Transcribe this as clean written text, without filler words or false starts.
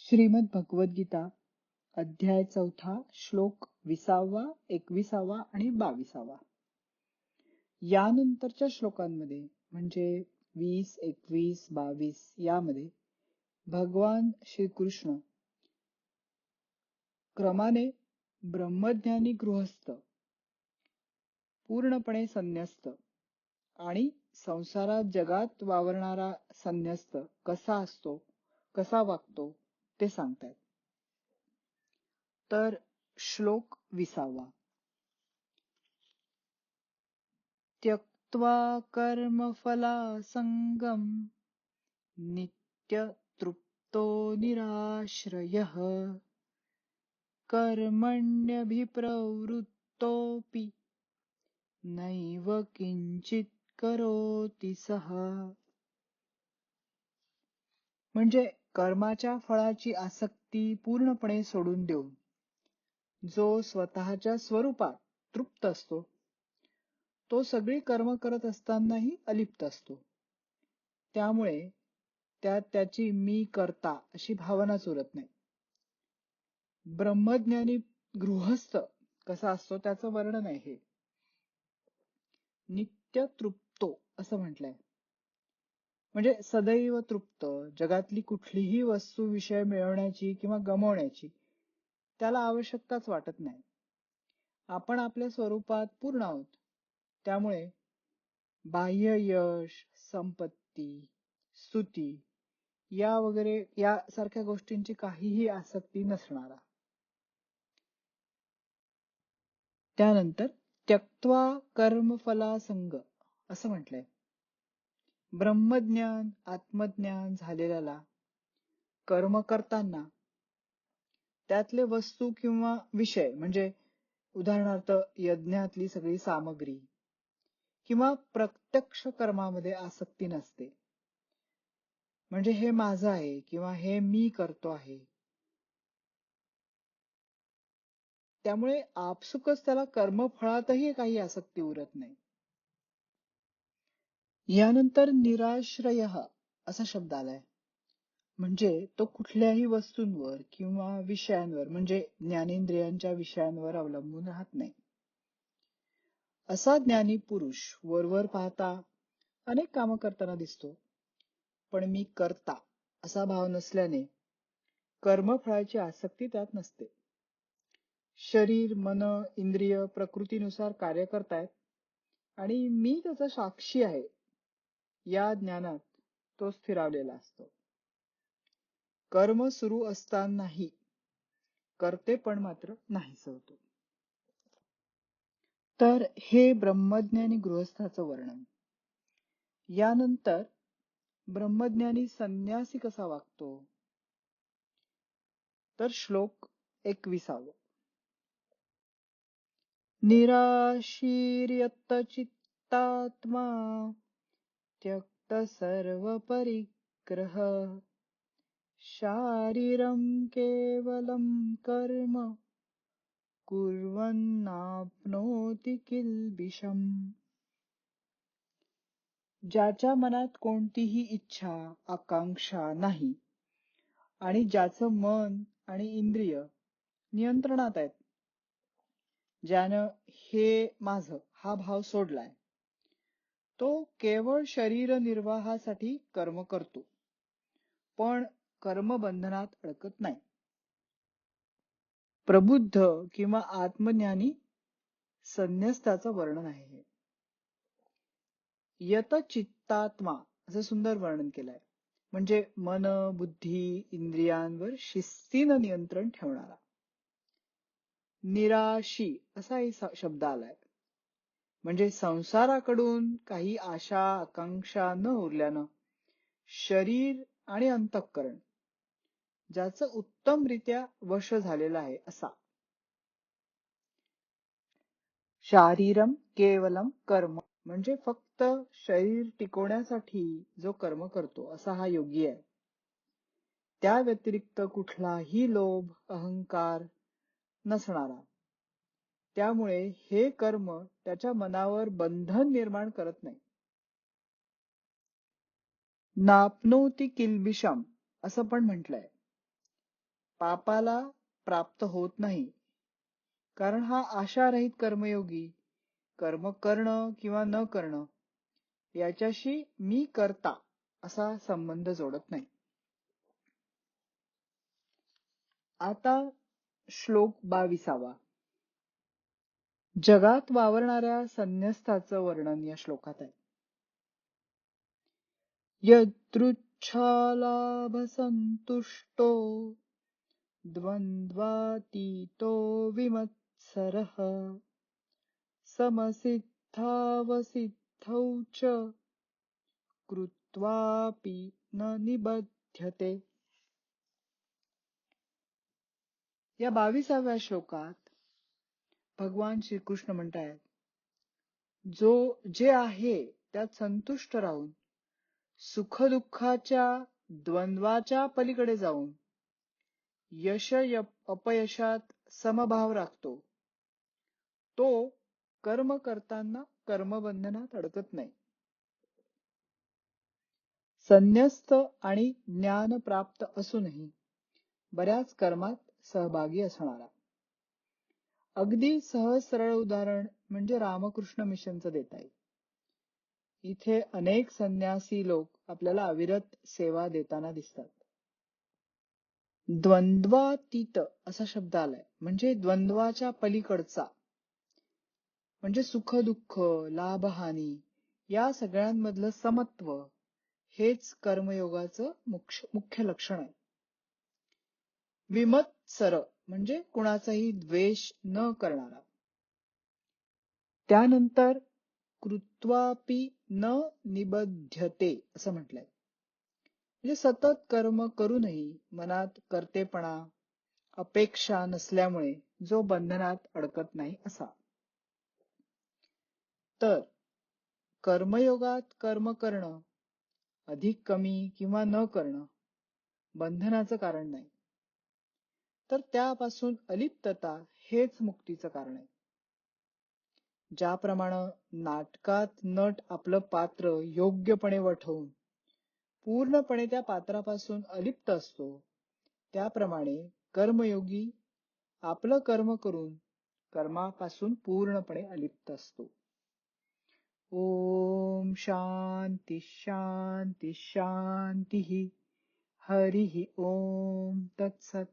श्रीमद भगवद्गीता अध्याय 4 श्लोक 20, 21 आणि 22. यानंतरच्या श्लोकांमध्ये म्हणजे 20, 21, 22 यामध्ये भगवान श्रीकृष्ण क्रमाने ब्रह्मज्ञानी गृहस्थ, पूर्णपणे संन्यस्त आणि संसारात जगात वावरणारा संन्यस्त कसा असतो, कसा वागतो ते सांगतात. तर श्लोक 20. त्यक्त्वा कर्मफलासंगम नित्यतृप्तो निराश्रयः कर्मण्यभिप्रवृत्तोऽपि नैव किंचित करोति सः. म्हणजे कर्माच्या फळाची आसक्ती पूर्णपणे सोडून देऊन जो स्वतःच्या स्वरूपात तृप्त असतो तो सगळी कर्म करत असतानाही अलिप्त असतो. त्यामुळे त्यात त्याची मी करता अशी भावनाच उरत नाही. ब्रह्मज्ञानी गृहस्थ कसा असतो त्याचं वर्णन आहे हे. नित्य तृप्तो असं म्हटलंय, म्हणजे सदैव तृप्त, जगातली कुठलीही वस्तू विषय मिळवण्याची किंवा गमावण्याची त्याला आवश्यकताच वाटत नाही. आपण आपल्या स्वरूपात पूर्ण आहोत. त्यामुळे बाह्य यश, संपत्ती, स्तुती या वगैरे यासारख्या गोष्टींची काहीही आसक्ती नसणारा. त्यानंतर त्यक्त्वा कर्मफलासंग असं म्हटलंय. ब्रह्मज्ञान, आत्मज्ञान झालेल्याला कर्म करताना त्यातले वस्तू किंवा विषय म्हणजे उदाहरणार्थ यज्ञातली सगळी सामग्री किंवा प्रत्यक्ष कर्मामध्ये आसक्ती नसते. म्हणजे हे माझं आहे किंवा हे मी करतो आहे. त्यामुळे आपसुकच त्याला कर्मफळातही काही आसक्ती उरत नाही. यानंतर निराश्रय असा शब्द आलाय. म्हणजे तो कुठल्याही वस्तूंवर किंवा विषयांवर म्हणजे ज्ञानेंद्रियांच्या विषयांवर अवलंबून राहत नाही. असा ज्ञानी पुरुष वरवर पाहता अनेक कामं करताना दिसतो, पण मी करता असा भाव नसल्याने कर्मफळाची आसक्ती त्यात नसते. शरीर, मन, इंद्रिय प्रकृतीनुसार कार्य करतायत आणि मी त्याचा साक्षी आहे या ज्ञानात तो स्थिरावलेला असतो. कर्म सुरू असतानाही कर्तेपण मात्र नाहीस होतो. तर हे ब्रह्मज्ञानी गृहस्थाचं वर्णन. यानंतर ब्रह्मज्ञानी संन्यासी कसा वागतो, तर श्लोक 21. निराशीर्यत चित्तात्मा त्यक्त सर्व परिग्रह शारीरं केवलं कर्म कुर्वन्नाप्नोति किल्बिषम्. ज्याच्या मनात कोणतीही इच्छा, आकांक्षा नाही आणि ज्याचं मन आणि इंद्रिय नियंत्रणात आहेत, ज्यानं हे माझं हा भाव सोडलाय, तो केवळ शरीर निर्वाहासाठी कर्म करतो, पण कर्मबंधनात अडकत नाही. प्रबुद्ध किंवा आत्मज्ञानी संन्यस्ताचं वर्णन आहे. यत चित्तात्मा असं सुंदर वर्णन केलंय. म्हणजे मन, बुद्धी, इंद्रियांवर शिस्तीनं नियंत्रण ठेवणारा. निराशी असाही शब्द आलाय. म्हणजे संसाराकडून काही आशा, आकांक्षा न उरल्यानं शरीर आणि अंतःकरण ज्याचं उत्तमरित्या वश झालेलं आहे असा. शारीरम केवलम कर्म म्हणजे फक्त शरीर टिकवण्यासाठी जो कर्म करतो असा हा योगी आहे. त्या व्यतिरिक्त कुठलाही लोभ, अहंकार नसणारा. त्यामुळे हे कर्म त्याच्या मनावर बंधन निर्माण करत नाही. नापनोति किल्बिषम असं पण म्हटलंय. पापाला प्राप्त होत नाही, कारण हा आशारहित कर्मयोगी कर्म करणं किंवा न करणं याच्याशी मी करता असा संबंध जोडत नाही. आता श्लोक 22. जगात वावरणाऱ्या संन्यस्ताचं वर्णन या श्लोकात आहे. यदृच्छालाभसंतुष्टो द्वन्द्वातीतो विमत्सरः समसिद्धावसिद्धौ च कृत्वापि न निबध्यते. या 22व्या श्लोकात भगवान श्रीकृष्ण म्हणतायत, जे आहे त्यात संतुष्ट राहून सुखदुःखाच्या द्वंद्वाच्या पलीकडे जाऊन यश अपयशात समभाव राखतो, तो कर्म करताना कर्मबंधनात अडकत नाही. संन्यस्त आणि ज्ञान प्राप्त असूनही बऱ्याच कर्मात सहभागी असणारा. अगदी सहज सरळ उदाहरण म्हणजे रामकृष्ण मिशनचं देता येईल. इथे अनेक संन्यासी लोक आपल्याला अविरत सेवा देताना दिसतात. द्वंद्वातीत असा शब्द आलाय, म्हणजे द्वंद्वाच्या पलीकडचा, म्हणजे सुख दुःख लाभहानी या सगळ्यांमधलं समत्व हेच कर्मयोगाचं मुख्य लक्षण आहे. विमत्सर म्हणजे कुणाचाही द्वेष न करणारा. त्यानंतर कृत्वापि न निबध्यते असं म्हटलंय, म्हणजे सतत कर्म करूनही मनात कर्तेपणा अपेक्षा नसल्यामुळे जो बंधनात अडकत नाही असा. तर कर्मयोगात कर्म करणं अधिक कमी किंवा न करणं बंधनाचं कारण नाही, तर त्यापासून अलिप्तता हेच मुक्तीचं कारण आहे. ज्याप्रमाणे नाटकात नट आपलं पात्र योग्यपणे वठवून पूर्णपणे त्या पात्रापासून अलिप्त असतो, त्याप्रमाणे कर्मयोगी आपलं कर्म करून कर्मापासून पूर्णपणे अलिप्त असतो. ओम शांती शांती शांती. हरिः ओम तत्सत.